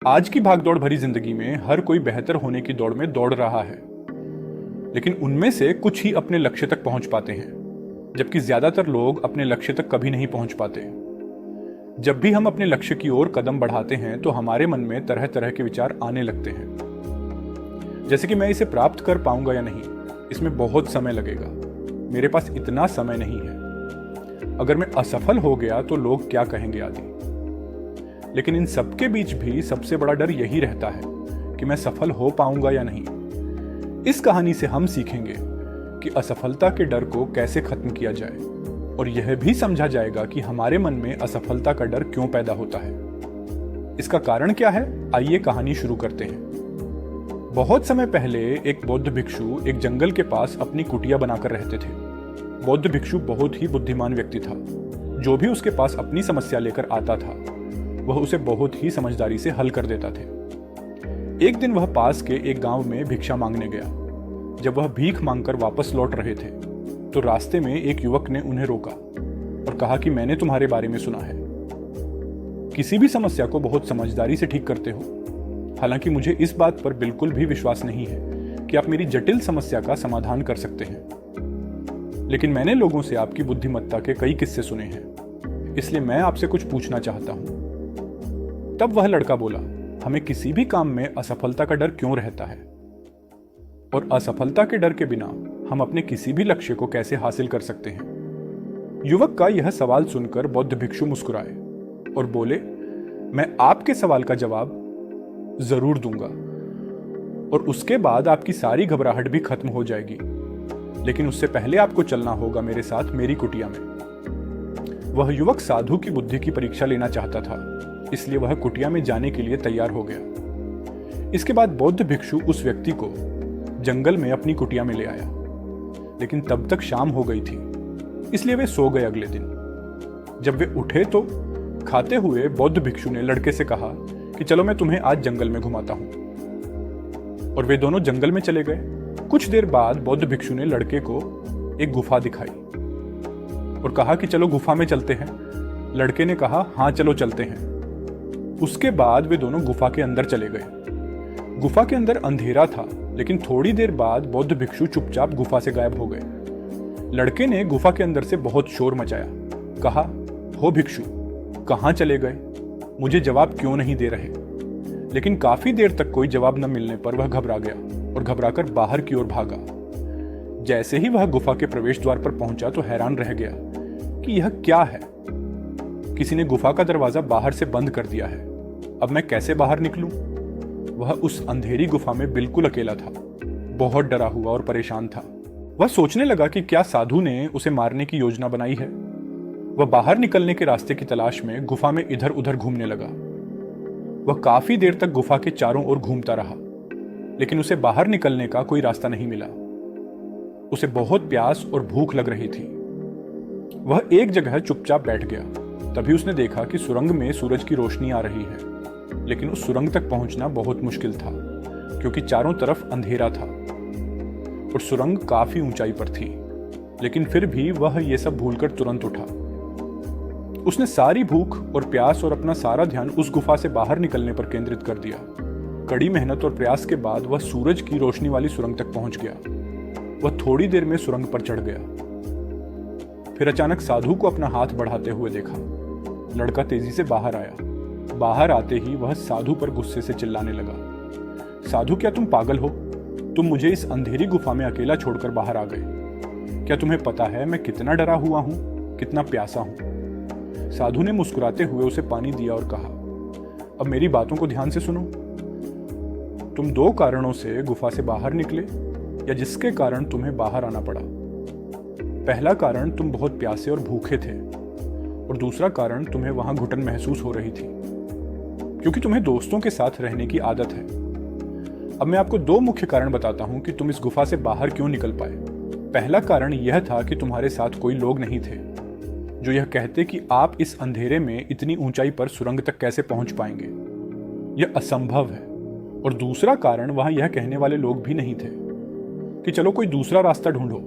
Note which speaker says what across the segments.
Speaker 1: आज की भागदौड़ भरी जिंदगी में हर कोई बेहतर होने की दौड़ में दौड़ रहा है, लेकिन उनमें से कुछ ही अपने लक्ष्य तक पहुंच पाते हैं, जबकि ज्यादातर लोग अपने लक्ष्य तक कभी नहीं पहुंच पाते। जब भी हम अपने लक्ष्य की ओर कदम बढ़ाते हैं तो हमारे मन में तरह तरह के विचार आने लगते हैं, जैसे कि मैं इसे प्राप्त कर पाऊंगा या नहीं, इसमें बहुत समय लगेगा, मेरे पास इतना समय नहीं है, अगर मैं असफल हो गया तो लोग क्या कहेंगे आदि। लेकिन इन सबके बीच भी सबसे बड़ा डर यही रहता है कि मैं सफल हो पाऊंगा या नहीं। इस कहानी से हम सीखेंगे कि असफलता के डर को कैसे खत्म किया जाए, और यह भी समझा जाएगा कि हमारे मन में असफलता का डर क्यों पैदा होता है, इसका कारण क्या है। आइए कहानी शुरू करते हैं। बहुत समय पहले एक बौद्ध भिक्षु एक जंगल के पास अपनी कुटिया बनाकर रहते थे। बौद्ध भिक्षु बहुत ही बुद्धिमान व्यक्ति था। जो भी उसके पास अपनी समस्या लेकर आता था वह उसे बहुत ही समझदारी से हल कर देता थे। एक दिन वह पास के एक गांव में भिक्षा मांगने गया। जब वह भीख मांगकर वापस लौट रहे थे तो रास्ते में एक युवक ने उन्हें रोका और कहा कि मैंने तुम्हारे बारे में सुना है, किसी भी समस्या को बहुत समझदारी से ठीक करते हो। हालांकि मुझे इस बात पर बिल्कुल भी विश्वास नहीं है कि आप मेरी जटिल समस्या का समाधान कर सकते हैं, लेकिन मैंने लोगों से आपकी बुद्धिमत्ता के कई किस्से सुने हैं, इसलिए मैं आपसे कुछ पूछना चाहता हूं। तब वह लड़का बोला, हमें किसी भी काम में असफलता का डर क्यों रहता है, और असफलता के डर के बिना हम अपने किसी भी लक्ष्य को कैसे हासिल कर सकते हैं। युवक का यह सवाल सुनकर बौद्ध भिक्षु मुस्कुराए और बोले, मैं आपके सवाल का जवाब जरूर दूंगा, और उसके बाद आपकी सारी घबराहट भी खत्म हो जाएगी, लेकिन उससे पहले आपको चलना होगा मेरे साथ मेरी कुटिया में। वह युवक साधु की बुद्धि की परीक्षा लेना चाहता था, इसलिए वह कुटिया में जाने के लिए तैयार हो गया। इसके बाद बौद्ध भिक्षु उस व्यक्ति को जंगल में अपनी कुटिया में ले आया, लेकिन तब तक शाम हो गई थी, इसलिए वे सो गए। अगले दिन जब वे उठे तो खाते हुए बौद्ध भिक्षु ने लड़के से कहा कि चलो मैं तुम्हें आज जंगल में घुमाता हूं, और वे दोनों जंगल में चले गए। कुछ देर बाद बौद्ध भिक्षु ने लड़के को एक गुफा दिखाई और कहा कि चलो गुफा में चलते हैं। लड़के ने कहा, हाँ चलो चलते हैं। उसके बाद वे दोनों गुफा के अंदर चले गए। गुफा के अंदर अंधेरा था, लेकिन थोड़ी देर बाद बौद्ध भिक्षु चुपचाप गुफा से गायब हो गए। लड़के ने गुफा के अंदर से बहुत शोर मचाया, कहा, हो भिक्षु, कहाँ चले गए, मुझे जवाब क्यों नहीं दे रहे। लेकिन काफी देर तक कोई जवाब न मिलने पर वह घबरा गया और घबराकर बाहर की ओर भागा। जैसे ही वह गुफा के प्रवेश द्वार पर पहुंचा तो हैरान रह गया कि यह क्या है। किसी ने गुफा का दरवाजा बाहर से बंद कर दिया है। अब मैं कैसे बाहर निकलूं? वह उस अंधेरी गुफा में बिल्कुल अकेला था, बहुत डरा हुआ और परेशान था। वह सोचने लगा कि क्या साधु ने उसे मारने की योजना बनाई है। वह बाहर निकलने के रास्ते की तलाश में गुफा में इधर उधर घूमने लगा। वह काफी देर तक गुफा के चारों ओर घूमता रहा, लेकिन उसे बाहर निकलने का कोई रास्ता नहीं मिला। उसे बहुत प्यास और भूख लग रही थी। वह एक जगह चुपचाप बैठ गया। तभी उसने देखा कि सुरंग में सूरज की रोशनी आ रही है, लेकिन उस सुरंग तक पहुंचना बहुत मुश्किल था, क्योंकि चारों तरफ अंधेरा था और सुरंग काफी ऊंचाई पर थी। लेकिन फिर भी वह यह सब भूलकर तुरंत उठा। उसने सारी भूख और प्यास और अपना सारा ध्यान उस गुफा से बाहर निकलने पर केंद्रित कर दिया। कड़ी मेहनत और प्रयास के बाद वह सूरज की रोशनी वाली सुरंग तक पहुंच गया। वह थोड़ी देर में सुरंग पर चढ़ गया। फिर अचानक साधु को अपना हाथ बढ़ाते हुए देखा। लड़का तेजी से बाहर आया। बाहर आते ही वह साधु पर गुस्से से चिल्लाने लगा, साधु, क्या तुम पागल हो? तुम मुझे इस अंधेरी गुफा में अकेला छोड़कर बाहर आ गए। क्या तुम्हें पता है मैं कितना डरा हुआ हूं, कितना प्यासा हूं? साधु ने मुस्कुराते हुए उसे पानी दिया और कहा, अब मेरी बातों को ध्यान से सुनो। तुम दो कारणों से गुफा से बाहर निकले, या जिसके कारण तुम्हें बाहर आना पड़ा। पहला कारण, तुम बहुत प्यासे और भूखे थे, और दूसरा कारण, तुम्हें वहां घुटन महसूस हो रही थी, क्योंकि तुम्हें दोस्तों के साथ रहने की आदत है। अब मैं आपको दो मुख्य कारण बताता हूं कि तुम इस गुफा से बाहर क्यों निकल पाए। पहला कारण यह था कि तुम्हारे साथ कोई लोग नहीं थे जो यह कहते कि आप इस अंधेरे में इतनी ऊंचाई पर सुरंग तक कैसे पहुंच पाएंगे, यह असंभव है। और दूसरा कारण, वहां यह कहने वाले लोग भी नहीं थे कि चलो कोई दूसरा रास्ता ढूंढो,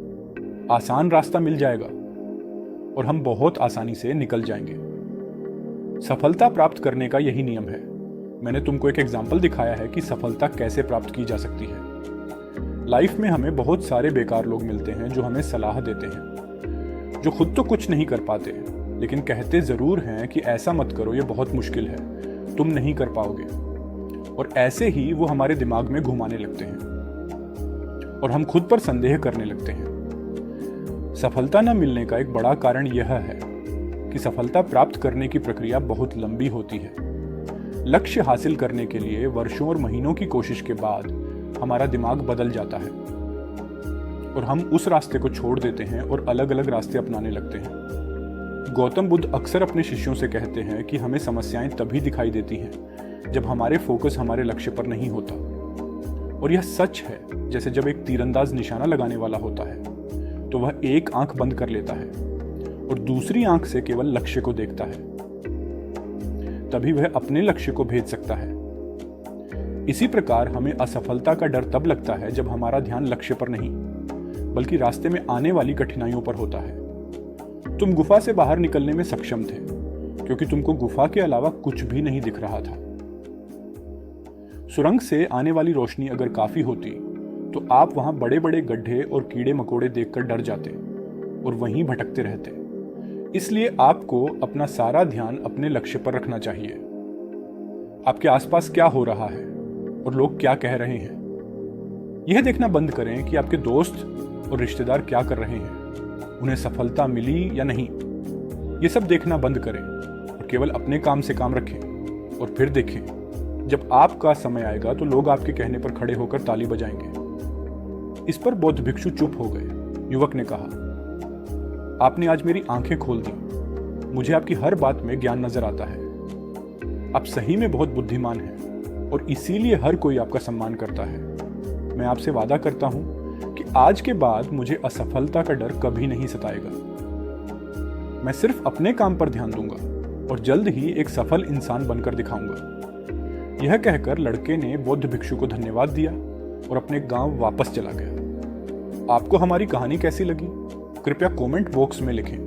Speaker 1: आसान रास्ता मिल जाएगा और हम बहुत आसानी से निकल जाएंगे। सफलता प्राप्त करने का यही नियम है। मैंने तुमको एक एग्जाम्पल दिखाया है कि सफलता कैसे प्राप्त की जा सकती है। लाइफ में हमें बहुत सारे बेकार लोग मिलते हैं जो हमें सलाह देते हैं, जो खुद तो कुछ नहीं कर पाते लेकिन कहते ज़रूर हैं कि ऐसा मत करो, ये बहुत मुश्किल है, तुम नहीं कर पाओगे। और ऐसे ही वो हमारे दिमाग में घुमाने लगते हैं और हम खुद पर संदेह करने लगते हैं। सफलता न मिलने का एक बड़ा कारण यह है कि सफलता प्राप्त करने की प्रक्रिया बहुत लंबी होती है। लक्ष्य हासिल करने के लिए वर्षों और महीनों की कोशिश के बाद हमारा दिमाग बदल जाता है और हम उस रास्ते को छोड़ देते हैं और अलग अलग रास्ते अपनाने लगते हैं। गौतम बुद्ध अक्सर अपने शिष्यों से कहते हैं कि हमें समस्याएं तभी दिखाई देती हैं जब हमारे फोकस हमारे लक्ष्य पर नहीं होता। और यह सच है, जैसे जब एक तीरंदाज निशाना लगाने वाला होता है तो वह एक आंख बंद कर लेता है और दूसरी आंख से केवल लक्ष्य को देखता है, तभी वह अपने लक्ष्य को भेद सकता है। इसी प्रकार हमें असफलता का डर तब लगता है जब हमारा ध्यान लक्ष्य पर नहीं बल्कि रास्ते में आने वाली कठिनाइयों पर होता है। तुम गुफा से बाहर निकलने में सक्षम थे क्योंकि तुमको गुफा के अलावा कुछ भी नहीं दिख रहा था। सुरंग से आने वाली रोशनी अगर काफी होती तो आप वहां बड़े बड़े गड्ढे और कीड़े मकोड़े देखकर डर जाते और वहीं भटकते रहते। इसलिए आपको अपना सारा ध्यान अपने लक्ष्य पर रखना चाहिए। आपके आसपास क्या हो रहा है और लोग क्या कह रहे हैं, यह देखना बंद करें कि आपके दोस्त और रिश्तेदार क्या कर रहे हैं, उन्हें सफलता मिली या नहीं। ये सब देखना बंद करें और केवल अपने काम से काम रखें और फिर देखें, जब आपका समय आएगा तो लोग आपके कहने पर खड़े होकर ताली बजाएंगे। इस पर बौद्ध भिक्षु चुप हो गए। युवक ने कहा, आपने आज मेरी आंखें खोल दी। मुझे आपकी हर बात में ज्ञान नजर आता है। आप सही में बहुत बुद्धिमान हैं और इसीलिए हर कोई आपका सम्मान करता है। मैं आपसे वादा करता हूं कि आज के बाद मुझे असफलता का डर कभी नहीं सताएगा। मैं सिर्फ अपने काम पर ध्यान दूंगा और जल्द ही एक सफल इंसान बनकर दिखाऊंगा। यह कहकर लड़के ने बौद्ध भिक्षु को धन्यवाद दिया और अपने गांव वापस चला गया। आपको हमारी कहानी कैसी लगी? कृपया कमेंट बॉक्स में लिखें।